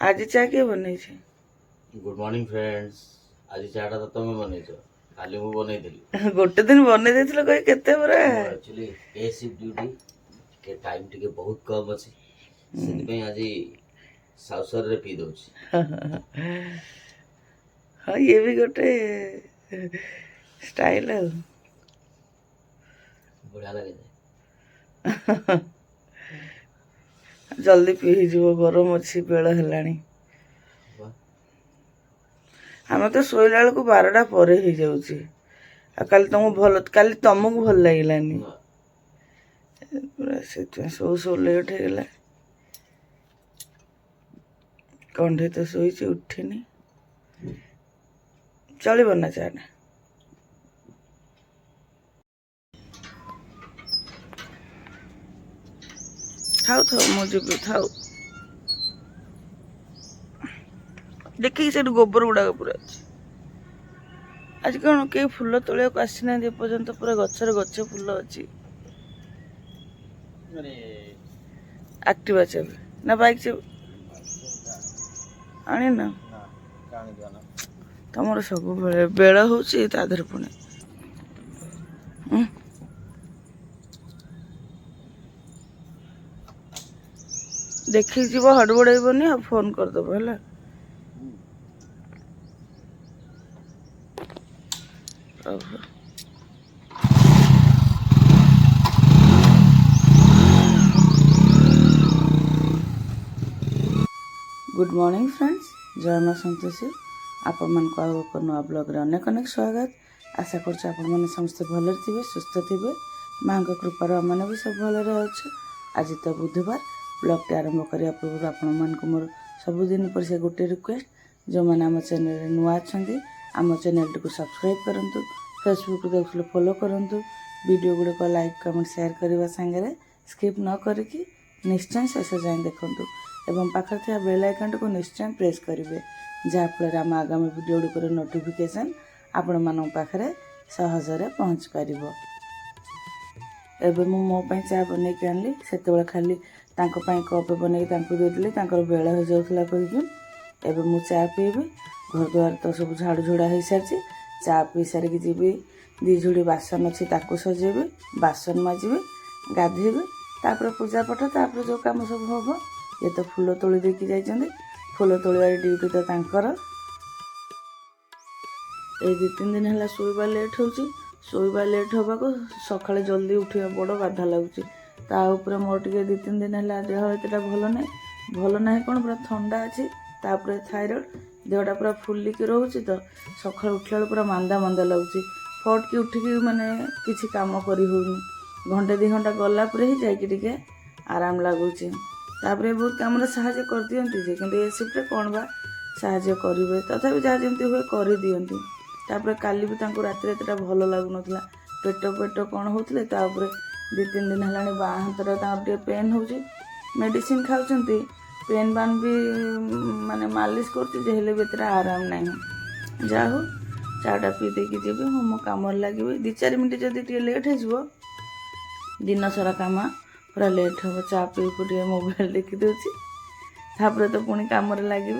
आज चा किए बनै छे? Good morning friends. आज चाटा तो तुम बनैछ, काली मु बनैथिली। गोटे दिन बनै देथिलो कहि केते बरा मोर एक्चुअली ए शिफ्ट ड्यूटी के टाइम टिके बहुत कम अछि, सेति पे आज साउसर रे पी दोछि। हाँ ये भी गोटे स्टाइल है। बढ़िया लगे जल्दी पी जीवो, गरम अच्छी बेल हेलानी। आम तो शोला बेलू 12टा पर हो जाऊँ। काली तुमको भल काली तुमको भल लगिलानी पूरा से सब सब लेट हो कंढे तो शोचे उठिनी चलो ना चाना थाऊ थाऊ मुझे थाऊ देखिए से गोबर गुड़ाक पूरा आज कौन कई फूल तोलिया को आसी ना पर्यंत पूरा गचर गच फूल अच्छी। एक्टिवा चाबी ना बाइक चाबी आनी ना तुम सब बेल हो पुणी देखी जीव हड़बड़ेबनी आ फोन करदेव है। गुड मॉर्निंग फ्रेंड्स, जय माँ संतोषी। आपण मान को नुआ ब्लॉग रे अनेक अनेक स्वागत। आशा करछ आपण माने समस्त भले थे, सुस्थ थे, माँ को कृपार आम भी सब भले अच्छे। आज तो बुधवार ब्लॉग टे आरंभ करने पूर्व आपण मान मोर सबुदिन पर से गोटे रिक्वेस्ट, जो मैंने आम चैनल नुआ अच्छा आम चैनल टी सब्सक्राइब करूँ, फेसबुक देखिए फॉलो करूँ, वीडियो गुड़िक लाइक कमेंट शेयर करने सांगे स्किप न करके निश्चय शेष जाए देखूँ एवं पाखे थे बेल आइकन को निश्चय प्रेस करेंगे, जहाँफल आम आगामी वीडियो गुड़िक नोटिफिकेशन आपण मान पाखे सहजरे पहुँच पार। एबे मो चा बन के आनली से खाली कप बन देती बेल हो जाऊला कहीकि एबे मु चा पीबी। घर द्वार तो सब झाड़ू झुड़ा हो सारी, चा पी सारिकी जीवी दी झुड़ी बासन अच्छी ताकू सजेबी, बासन माजिबी, गाधेबी, तापर पूजा पाठ, तापर जो कम सब हम। ये तो फूल तोली देकी जाइछन्ती, फूल तोलिबार ड्यूटी तो तांकर। ए 2-3 दिन है शोबा लेट होची, शोबा लेट होगा को सकाଳେ जल्दी उठिया बड़ बाधा लगुच। ता ऊपर मोर टिके 2-3 दिन है देह एतटा भल ना कौन पूरा ठंडा अच्छी, तापर थायरॉइड देहटा पूरा फुलिकी रोचे, तो सकाळ उठला पूरा मांदा मांदा लगुच। फट की उठिकी माने किसी काम करी होनी, घंटे 2 घंटा गला पर ही जाइए टिके आराम लगुच। तापर बहुत कम साहाଯ୍य कर दियंती जे, किंतु ए शिफ्ट कौन बा साहाଯ୍य करेंगे, तथापि जहाँ जमी हुए कर दियंती। तापर काली भी तांको राति एतटा भल लगुनथला, पेट पेट कौन होते, 2-3 दिन है बाँ हाथ टे पेन हो मेडिसिन खाऊँ, पेन बान भी माने मालिश कर भी आराम ना। जा हो चाटा पी देकी जी मो कम लगे 2-4 मिनट जदि टे लेट हो दिन सारा कम पूरा लेट हम। चा पी टे मोबाइल देखी दूसरी, तापर तो पुणी कम लगे।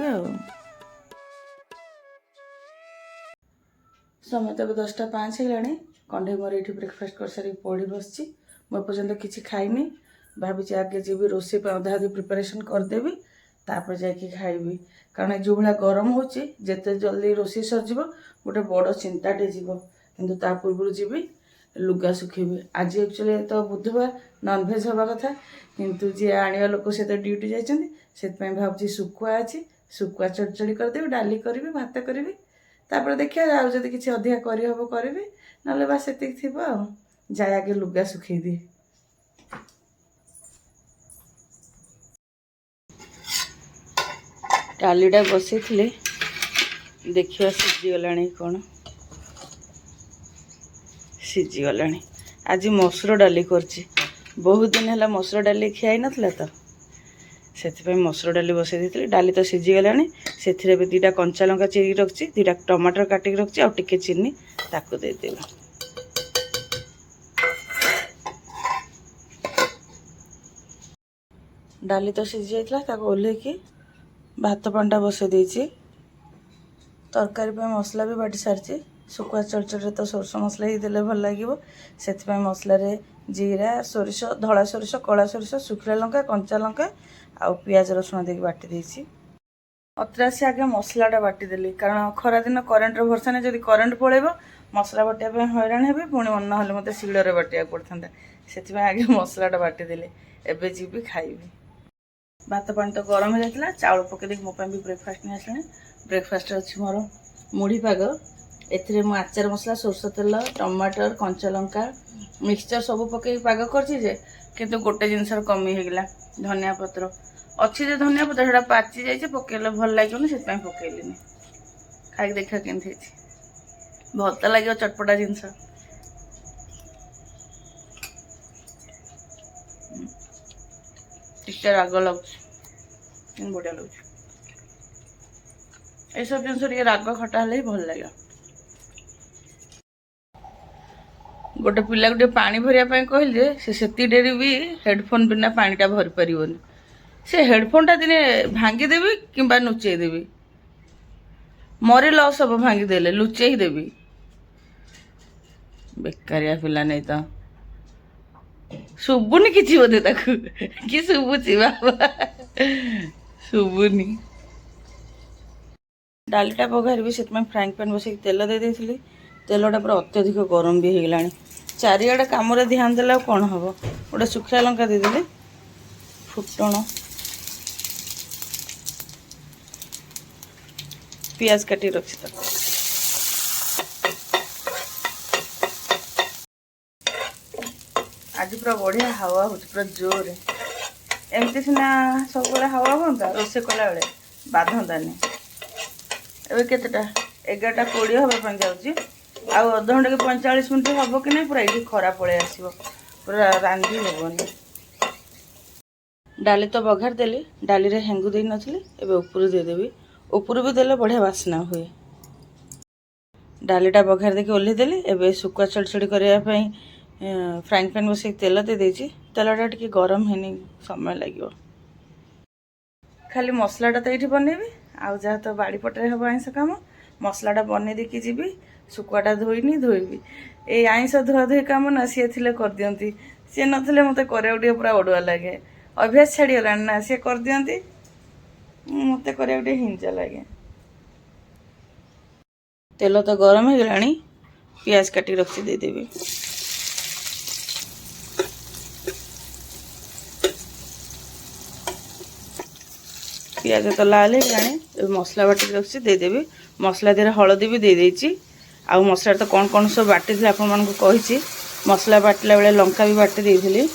समय तक 10:05 है। कंढे मोर ये ब्रेकफास्ट कर सारी पढ़ी बस मुझे पर्यटन किसी खाइनी, भावी आगे जी रोसे अधा अधी प्रिपेरेसन करदेवी, तापर जाकि खाइबी। कारण जो भाया गरम होते जल्दी रोसे सरज गोटे बड़ चिंताटे जीव, किंतु ता पूर्व जी लुगा सुखेबी। आज एक्चुअली तो बुधवार नॉनभेज हवा कथा, किंतु जी आने लोक से तो ड्यूटी जाइए, भावी शुखुआ अच्छी, शुखुआ चढ़चड़ी करदेवी, डाली करी, भात करी, तापर देखिए आज जब किसी अधिका करहब करी ना बस से थी जाए आगे लुगा सुखे दिए। डालीटा बसई देखिए सीझीगला कौन सीझीगला। आज मसूर डाली कर बहुत दिन है मसूर डाली खिया नाला, तो से मसूर डाली बसई दी। डाली तो सीझीगला, से 2टा कंचा लंका चिरी रखी, 2टा टमाटर काटिक रखी, आउ टिके चीनी ताकू देदेवी। डाली तो सीझी जाता ओल्हेकी भात पांडा बसई देछि तरकारी पे मसला भी बाटी सारी शुखुआ चलचल तो सोरष मसला ही देले भल लगे से मसला जीरा सोरिष धला सोरिष कला सोरिष शुखिला लंका कंचा लंका आउ पियाज रसुण देके बाटी देछि अतरासी आगे मसलाटा बाटीदेली कारण खरा दिन करेन्टर भरसा नहीं जब करेन्ट पलैब मसला बाटिया हैरान हे पुणी मन ना मत शिଳରେ बाटिया पड़ता से आगे मसलाटा बाटीदेली एबे जीवी खाइबी भात पानी तो गरम हो जाता चाउल पकई मो भी ब्रेकफास्ट नहीं आसला ब्रेकफास्ट अच्छी मोर मुढ़ी पाग एथिरे मु आचार मसला सोरष तेल टमाटर कंचा लंका मिक्सचर सब पकई पाग कर किंतु गोटे जिनस कमी होगला धनिया पत्र अच्छी जो धनिया पत्र से पाचि जाइए पकड़े भल लगे से पकईलिनी खाई देखा केमती भल तो लगे चटपटा जिनस टिके राग लगुच बढ़िया लगुच ये सब जिन राग खटा हेल्ले भल लगे गोटे पिला गोटे पानी भरिया कहले से डेरी भी हेडफोन बिना पानीटा भरी पारन से हेडफोनटा दिने भांगीदेवी कि लुचेदेवी मरी लस हम भांगीदेले लुचेई देवी बेकारिया पिला नहीं तो शुभुनी कि बोधे कि शुभुची बाबा शुभुनी डालीटा पघारी से फ्राइंग पैन बस तेल दे देती तेलटा पूरा अत्यधिक गरम भी होगला चारिआडे कम ध्यान देला कौन हम गोटे शुखिला लंका देदेली फुटण पियाज काटी रखी आज पूरा बढ़िया हवा हो पूरा जोर एमती सीना सब हवा हाँ रोसे कला बेले बाधंतानी ए केतेटा 11:20 हाँपाई जाऊँगी आउ अध घंटे कि 45 मिनट हम कि नहीं पूरा ये खरा पलि आसो पूरा रांधि हेनी डाली तो बघार देली डाली रे हेंगु दे नथली एबे ऊपर देदेवी ऊपर भी देले बढ़िया बास्ना हुए डालीटा बघार देके ओल्हे देली एबे शुखुआ छड़छड़ी करने फ्राइंग पैन बस तेल दे देछि तेलटा टिके गरम हेनी समय लगे खाली मसलाटा तो ये बनैबी आउ जहाँ तो बाड़ी पटे हम आइंस कम मसलाटा बन देकी जी शुखुआटा धोईनी धोबी ये आइंस धुआ धुई कम ना सी थे कर दियंती सी नथिले मते करे पूरा अड़ुआ लगे अभ्यास छाड़गला ना सी कर दियंती मते करे हिंजा लगे तेल तो गरम हो गलानी पियाज काटी रखी देदेवी पियाज तो लाल हो मसला बाटी रखी देदेवी मसला देर हलदी भी दे देछि आउ मसला तो कौन कौन सब बाटी आपको मसला बाटला बेले लंका भी बाटी देली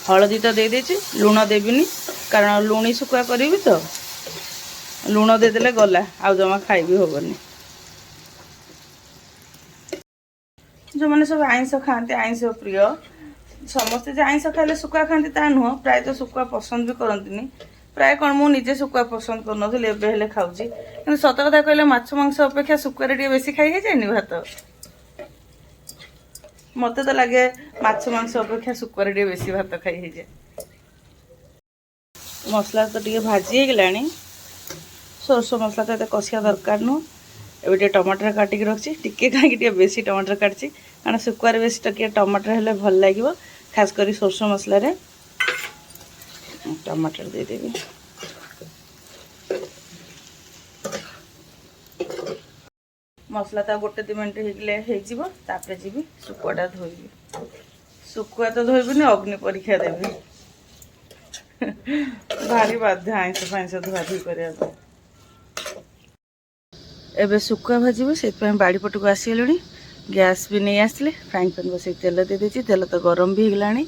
हलदी तो दे देछि लुण देविनी कारण लुणी शुखुआ करी तो लुण देदेले गला आउ जमा खाई भी हेनी जो मैंने सब आइंस खाते आइंस प्रिय समस्ते जो आइंस खाइले शुखुआ खाते ता नुह प्राय तो शुखुआ पसंद भी करती प्राय कौन मु निजे शुखुआ पसंद कर एबे खाऊँ कि सत कथा कहले माछ मांस अपेक्षा शुखुआ बेसी खाई जाए भात मत तो लगे माछ मांस अपेक्षा शुखुआ बेसी भात खाई जाए मसला तो टे भाजी गलानी सोरष मसला तो ये कषिया दरकार नुह एबे टमाटर काटिक रखी टिके कहीं बेसी टमाटर काटची कारण शुखुआ बेसी टे टमाटर हेल्ले भल लगे खास कर सोरष मसला टमाटर देदेवी मसला तो गोटे 2 मिनट होगले जी शुखुआटा धोबी शुखुआ तो धोबी अग्नि परीक्षा देवी भारी बाध्य आइंस फाइंस धुआ धुई करने एबे शुखुआ भाजब से बाड़ी पटक आसगले गैस भी नहीं आसले फ्राइंग पैन बस तेल दे देछि तेल तो गरम भी होगलानी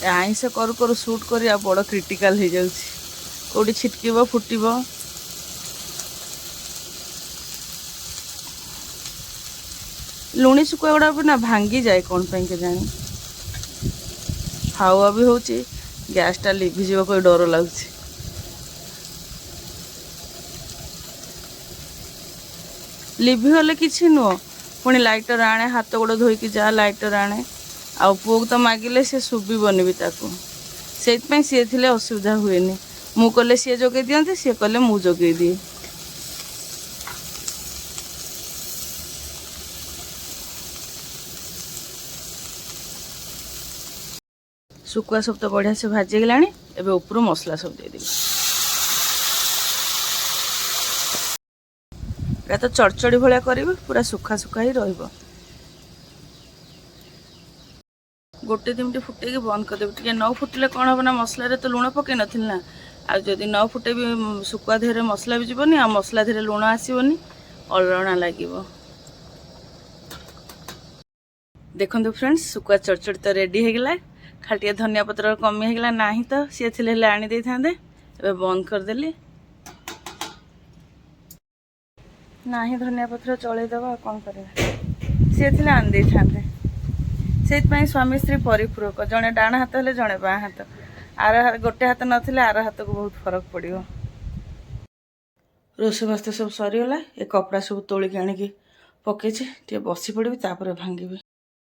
आइंस करू करू सुट कर बड़ क्रिटिकाल हो जाउछि कोडी छिटकिबो फुटिबो लुणी शुखुआ गुड़ा भी ना भांगी जाए कौन पे के जानी हावा भी होची गैस टा लिभिज कोई डर लगुच ଲିଭିଗଲେ କିଛି ନୁହଁ, ପୁଣି ଲାଇଟର ଆଣେ, ହାତ ଗୋଡ଼ ଧୋଇକି ଯା ଲାଇଟର ଆଣେ। ଆଉ ପୁଅକୁ ତ ମାଗିଲେ ସେ ଶୁଭିବନି ବି ତାକୁ, ସେଇଥିପାଇଁ ସିଏ ଥିଲେ ଅସୁବିଧା ହୁଏନି। ମୁଁ କଲେ ସିଏ ଯୋଗେଇ ଦିଅନ୍ତି, ସିଏ କଲେ ମୁଁ ଯୋଗେଇ ଦିଏ। ଶୁଖୁଆ ସବୁ ତ ବଢ଼ିଆ ସେ ଭାଜି ହେଇଗଲାଣି। ଏବେ ଉପରୁ ମସଲା ସବୁ ଦେଇଦେବି। ଏଟା ତ ଚଡ଼ଚଡ଼ି ଭଳିଆ କରିବି, ପୁରା ଶୁଖା ଶୁଖା ହିଁ ରହିବ। ଗୋଟେ ଦି ମିନିଟ୍ ଫୁଟେଇକି ବନ୍ଦ କରିଦେବି। ଟିକେ ନ ଫୁଟିଲେ କ'ଣ ହେବ ନା, ମସଲାରେ ତ ଲୁଣ ପକେଇ ନଥିଲି ନା, ଆଉ ଯଦି ନ ଫୁଟେଇବି ଶୁଖୁଆ ଦେହରେ ମସଲା ବି ଯିବନି, ଆଉ ମସଲା ଦେହରେ ଲୁଣ ଆସିବନି, ଅଲଣା ଲାଗିବ। ଦେଖନ୍ତୁ ଫ୍ରେଣ୍ଡସ୍, ଶୁଖୁଆ ଚଡ଼ଚଡ଼ି ତ ରେଡ଼ି ହେଇଗଲା। ଖାଲି ଟିକେ ଧନିଆ ପତ୍ର କମି ହେଇଗଲା, ନାହିଁ ତ ସିଏ ଥିଲେ ହେଲେ ଆଣି ଦେଇଥାନ୍ତେ। ଏବେ ବନ୍ଦ କରିଦେଲି, ନାହିଁ ଧନିଆ ପତ୍ର ଚଳେଇଦେବା, ଆଉ କ'ଣ କରିବା, ସିଏ ଥିଲେ ଆଣି ଦେଇଥାନ୍ତେ। ସେଇଥିପାଇଁ ସ୍ୱାମୀ ସ୍ତ୍ରୀ ପରିପୂରକ, ଜଣେ ଡାହାଣ ହାତ ହେଲେ ଜଣେ ବାଁ ହାତ। ଗୋଟେ ହାତ ନଥିଲେ ଆର ହାତକୁ ବହୁତ ଫରକ ପଡ଼ିବ। ରୋଷେଇବାସ ସବୁ ସରିଗଲା। ଏ କପଡ଼ା ସବୁ ତୋଳିକି ଆଣିକି ପକେଇଛି, ଟିକେ ବସି ପଡ଼ିବି, ତାପରେ ଭାଙ୍ଗିବି।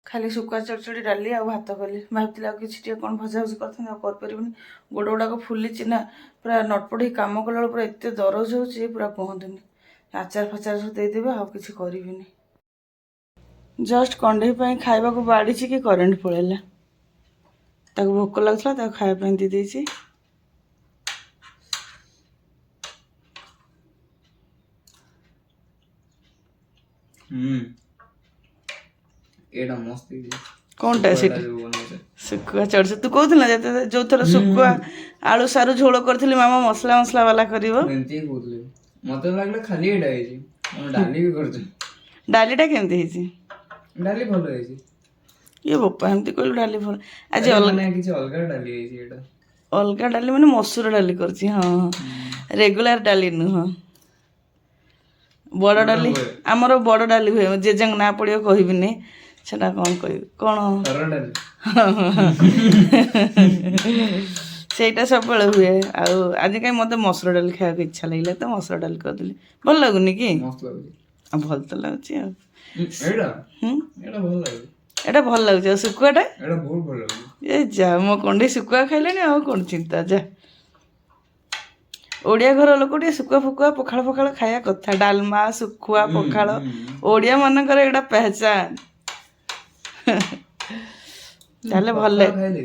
ଖାଲି ଶୁଖୁଆ ଚଡ଼ଚଡ଼ି, ଡାଲି ଆଉ ଭାତ କଲି। ଭାବୁଥିଲି ଆଉ କିଛି ଟିକେ କ'ଣ ଭଜାଭଜି କରିଥାନ୍ତି, ଆଉ କରିପାରିବିନି। ଗୋଡ଼ ଗୁଡ଼ାକ ଫୁଲିଛି ନା, ପୁରା ନଟପଟ ହେଇ କାମ କଲାବେଳକୁ ପୁରା ଏତେ ଦରଜ ହେଉଛି, ପୁରା କୁହନ୍ତୁନି। ଆଚାର ଫାଚାର ସବୁ ଦେଇଦେବି, ଆଉ କିଛି କରିବିନି। ଜଷ୍ଟ କଣ୍ଢେଇ ପାଇଁ ଖାଇବାକୁ ବାଢ଼ିଛି କି କରେଣ୍ଟ ପଳେଇଲା। ତାକୁ ଭୋକ ଲାଗୁଥିଲା, ତାକୁ ଖାଇବା ପାଇଁ ଦେଇଦେଇଛି। ଏଇଟା ମସ୍ତ ହେଇଛି। କ'ଣଟା ସେଟା? ଶୁଖୁଆ ଚଡ଼ଚଡ଼ି। ତୁ କହୁଥିଲୁ ନା ଯେତେ ଯୋଉଥର ଶୁଖୁଆ ଆଳୁ ସାରୁ ଝୋଳ କରିଥିଲି, ମାମା ମସଲା ମସଲା ବାଲା କରିବ। ଏମିତି ହିଁ କହୁଥିଲି, ମତେ ଲାଗିଲା ଖାଲି ଏଇଟା ହେଇଛି। ଡାଲି ବି କରୁଛୁ। ଡାଲିଟା କେମିତି ହେଇଛି? ଡାଲି ଭଲ ହେଇଛି। ଇଏ ବୋପା, ଏମିତି କହିଲୁ ଡାଲି ଭଲ। ଆଜି ମାନେ କିଛି ଅଲଗା ଡାଲି ହେଇଛି ଏଇଟା। ଅଲଗା ଡାଲି ମାନେ ମସୁର ଡାଲି କରିଛି। ହଁ ହଁ, ରେଗୁଲାର ଡାଲି ନୁହଁ। ବଡ଼ ଡାଲି, ଆମର ବଡ଼ ଡାଲି ହୁଏ। ଜେଜେଙ୍କ ନାଁ ପଡ଼ିବ କହିବିନି, ସେଟା କ'ଣ କହିବି, କ'ଣ ସେଇଟା ସବୁବେଳେ ହୁଏ। ଆଉ ଆଜି କାହିଁ ମୋତେ ମସୁର ଡାଲି ଖାଇବାକୁ ଇଚ୍ଛା ଲାଗିଲା, ତ ମସୁର ଡାଲି କରିଦେଲି। ଭଲ ଲାଗୁନି କି? ଆଉ ଭଲ ତ ଲାଗୁଛି ଆଉ। ଏଇଟା ଭଲ ଲାଗୁଛି। ଆଉ ଶୁଖୁଆଟା ଏ ଯା, ମୋ କଣ୍ଢେଇ ଶୁଖୁଆ ଖାଇଲେଣି, ଆଉ କ'ଣ ଚିନ୍ତା। ଯା, ଓଡ଼ିଆ ଘର ଲୋକ ଟିକେ ଶୁଖୁଆ ଫୁକୁଆ ପଖାଳ ପଖାଳ ଖାଇବା କଥା। ଡାଲମା, ଶୁଖୁଆ, ପଖାଳ, ଓଡ଼ିଆ ମାନଙ୍କର ଏଇଟା ପେହଚାନ। ତାହେଲେ ଭଲ ଲାଗେ।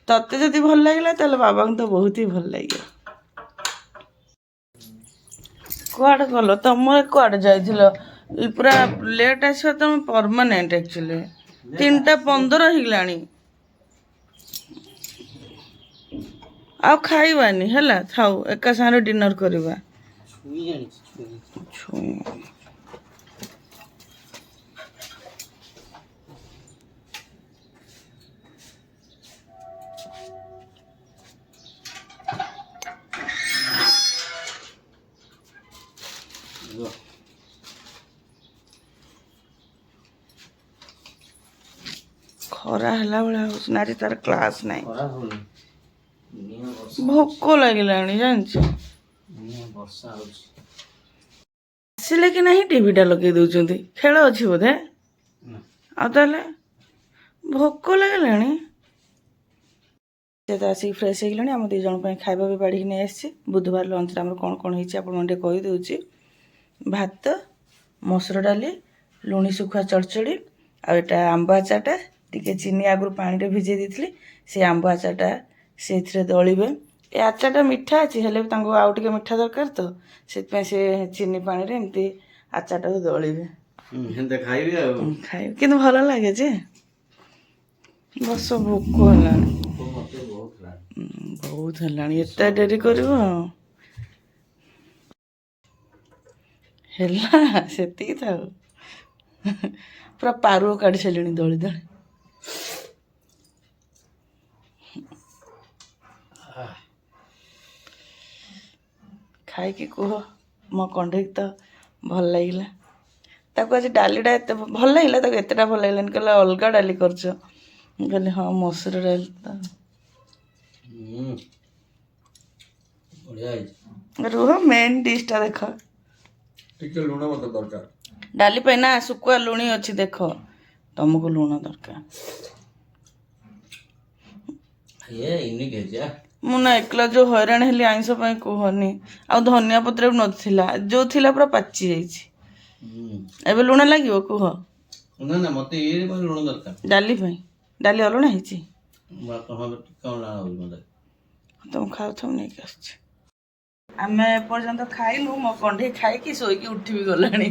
ତତେ ଯଦି ଭଲ ଲାଗିଲା, ତାହେଲେ ବାବାଙ୍କୁ ତ ବହୁତ ହି ଭଲ ଲାଗିବ। କୁଆଡ଼େ ଗଲ? ତମର କୁଆଡ଼େ ଯାଇଥିଲ? ପୁରା ଲେଟ୍ ଆସିବ ତମେ ପରମାନେଣ୍ଟ। ଆକ୍ଚୁଆଲି 3:15 ହେଇଗଲାଣି। ଆଉ ଖାଇବାନି ହେଲା, ଥାଉ, ଏକା ସାଙ୍ଗରେ ଡିନର କରିବା। ଛୁଇଁ ଖରା ହେଲା ଭଳିଆ ହଉଛି ନା, ଆଜି ତାର କ୍ଲାସ୍ ନାହିଁ। ଭୋକ ଲାଗିଲାଣି ଜାଣିଛ। ଆସିଲେ କି ନାହିଁ ଟିଭିଟା ଲଗେଇ ଦଉଛନ୍ତି, ଖେଳ ଅଛି ବୋଧେ। ଆଉ ତାହେଲେ ଭୋକ ଲାଗିଲାଣି। ସେ ତ ଆସିକି ଫ୍ରେଶ୍ ହେଇଗଲାଣି। ଆମ 2 ଜଣ ପାଇଁ ଖାଇବା ବି ବାଢ଼ିକି ନେଇ ଆସିଛି। ବୁଧବାର ଲଞ୍ଚରେ ଆମର କ'ଣ କ'ଣ ହେଇଛି ଆପଣଙ୍କୁ ଟିକେ କହିଦେଉଛି। ଭାତ, ମସୁର ଡାଲି, ଲୁଣି ଶୁଖୁଆ ଚଡ଼ଚଡ଼ି, ଆଉ ଏଇଟା ଆମ୍ବ ଆଚାରଟା। ଟିକେ ଚିନି ଆଗରୁ ପାଣିରେ ଭିଜେଇ ଦେଇଥିଲି, ସେ ଆମ୍ବ ଆଚାରଟା ସେଇଥିରେ ଦଳିବେ। ଏ ଆଚାରଟା ମିଠା ଅଛି, ହେଲେ ବି ତାଙ୍କୁ ଆଉ ଟିକେ ମିଠା ଦରକାର ତ, ସେଥିପାଇଁ ସେ ଚିନି ପାଣିରେ ଏମିତି ଆଚାରଟାକୁ ଦଳିବେ। ଖାଇବି ଆଉ ଖାଇବେ, କିନ୍ତୁ ଭଲ ଲାଗେ ଯେ। ବସ, ଭୋକ ହେଲାଣି, ବହୁତ ହେଲାଣି। ଏତେ ଡେରି କରିବ? ହେଲା, ସେତିକି ଥାଉ। ପୁରା ପାରୁଅ କାଢ଼ି ସାରିଲିଣି ଦଳି ଦଳି। ଖାଇକି କୁହ ମୋ କଣ୍ଢେଇକି ତ ଭଲ ଲାଗିଲା। ତାକୁ ଆଜି ଡାଲିଟା ଏତେ ଭଲ ଲାଗିଲା, ତାକୁ ଏତେଟା ଭଲ ଲାଗିଲାନି। କହିଲା ଅଲଗା ଡାଲି କରୁଛ। ମୁଁ କହିଲି ହଁ, ମସୁର ଡାଲି ତ। ରୁହ, ମେନ୍ ଡିଶ୍ଟା ଦେଖ। ଟିକେ ଲୁଣ ମତେ ଦରକାର। ଡାଲି ପାଇଁ ନା ଶୁଖୁଆ ଲୁଣି ଅଛି ଦେଖ ତମକୁ ଲୁଣ ଦରକାର ମୁଁ ନା ଏକଲା ଯୋଉ ହଇରାଣ ହେଲି ଆଇଁଷ ପାଇଁ କୁହନି ଆଉ ଧନିଆ ପତ୍ର ବି ନଥିଲା ଯୋଉ ଥିଲା ପୁରା ପାଚି ଯାଇଛି ଏବେ ଲୁଣ ଲାଗିବ କୁହ ନା ନା ମତେ ଇଏ ପାଇଁ ଲୁଣ ଦରକାର ଡାଲି ପାଇଁ ଡାଲି ଅଲଣା ହେଇଛି ମତେ ତମେ ଖାଉଥାଉ ନେଇକି ଆସୁଛି ଆମେ ଏପର୍ଯ୍ୟନ୍ତ ଖାଇନୁ ମୋ କଣ୍ଢେଇ ଖାଇକି ଶୋଇକି ଉଠିବି ଗଲାଣି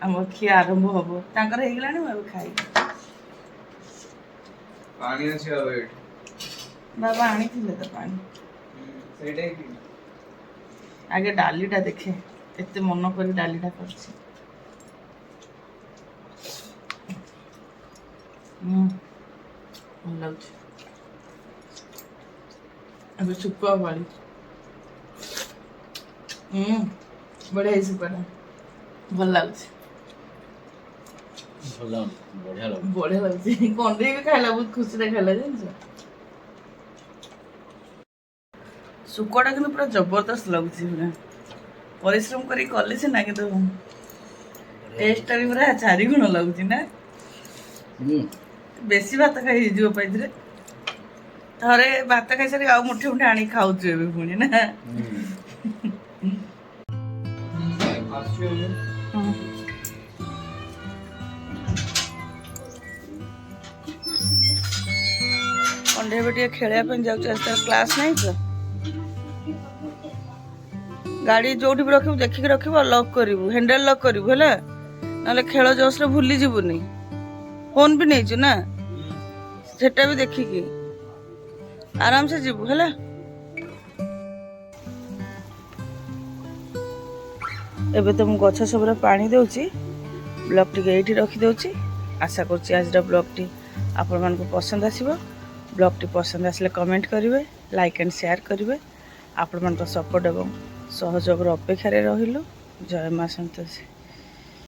ଆମର ଖିଆ ଆରମ୍ଭ ହବ ତାଙ୍କର ହେଇଗଲାଣି ମୁଁ ଏବେ ଖାଇବି ପାଣି ଅଛି ଆଉ ଏଇଠି ବାବା ଆଣିଥିଲେ ତ ପାଣି ସେଇଟା ଆଗେ ଡାଲିଟା ଦେଖେ ଏତେ ମନ କରି ଡାଲିଟା କରିଛି ଭଲ ଲାଗୁଛି ଏବେ ଶୁଖୁଆ ପାଳି ବଢିଆ ହେଇଛି ଶୁଖୁଆଟା ଭଲ ଲାଗୁଛି ବଢିଆ ଲାଗୁଛି କଣ୍ଢେଇ ବି ଖାଇଲା ବହୁତ ଖୁସିରେ ଖାଇଲା ଜାଣିଛ ଶୁଖୁଆଟା କିନ୍ତୁ ପୁରା ଜବରଦସ୍ତ ଲାଗୁଛି ପୁରା ପରିଶ୍ରମ କରିକି କଲେ ସିନା କିନ୍ତୁ ଟେଷ୍ଟଟା ବି ପୁରା 4 ଗୁଣ ଲାଗୁଛି ନା ବେଶୀ ଭାତ ଖାଇ ହେଇଯିବ ପାଇଥିରେ ଥରେ ଭାତ ଖାଇସାରି ଆଉ ମୁଠେ ମୁଠେ ଆଣିକି ଖାଉଛୁ ଏବେ ପୁଣି ନା କଣ୍ଢେଇ ଏବେ ଟିକେ ଖେଳିବା ପାଇଁ ଯାଉଛି ଆଜି ତାର କ୍ଲାସ୍ ନାହିଁ ତ ଗାଡ଼ି ଯୋଉଠି ବି ରଖିବୁ ଦେଖିକି ରଖିବୁ ଆଉ ଲକ୍ କରିବୁ ହ୍ୟାଣ୍ଡେଲ ଲକ୍ କରିବୁ ହେଲା ନହେଲେ ଖେଳ ଜୋସରେ ଭୁଲି ଯିବୁନି ଫୋନ୍ ବି ନେଇଛୁ ନା ସେଟା ବି ଦେଖିକି ଆରାମସେ ଯିବୁ ହେଲା ଏବେ ତ ମୁଁ ଗଛ ସବୁରେ ପାଣି ଦେଉଛି ବ୍ଲଗ୍ ଟିକେ ଏଇଠି ରଖିଦେଉଛି ଆଶା କରୁଛି ଆଜିର ବ୍ଲଗ୍ଟି ଆପଣମାନଙ୍କୁ ପସନ୍ଦ ଆସିବ ବ୍ଲଗ୍ଟି ପସନ୍ଦ ଆସିଲେ କମେଣ୍ଟ କରିବେ ଲାଇକ୍ ଆଣ୍ଡ ସେୟାର କରିବେ ଆପଣମାନଙ୍କ ସପୋର୍ଟ ଏବଂ ସହଯୋଗର ଅପେକ୍ଷାରେ ରହିଲୁ ଜୟ ମା ସନ୍ତୋଷୀ।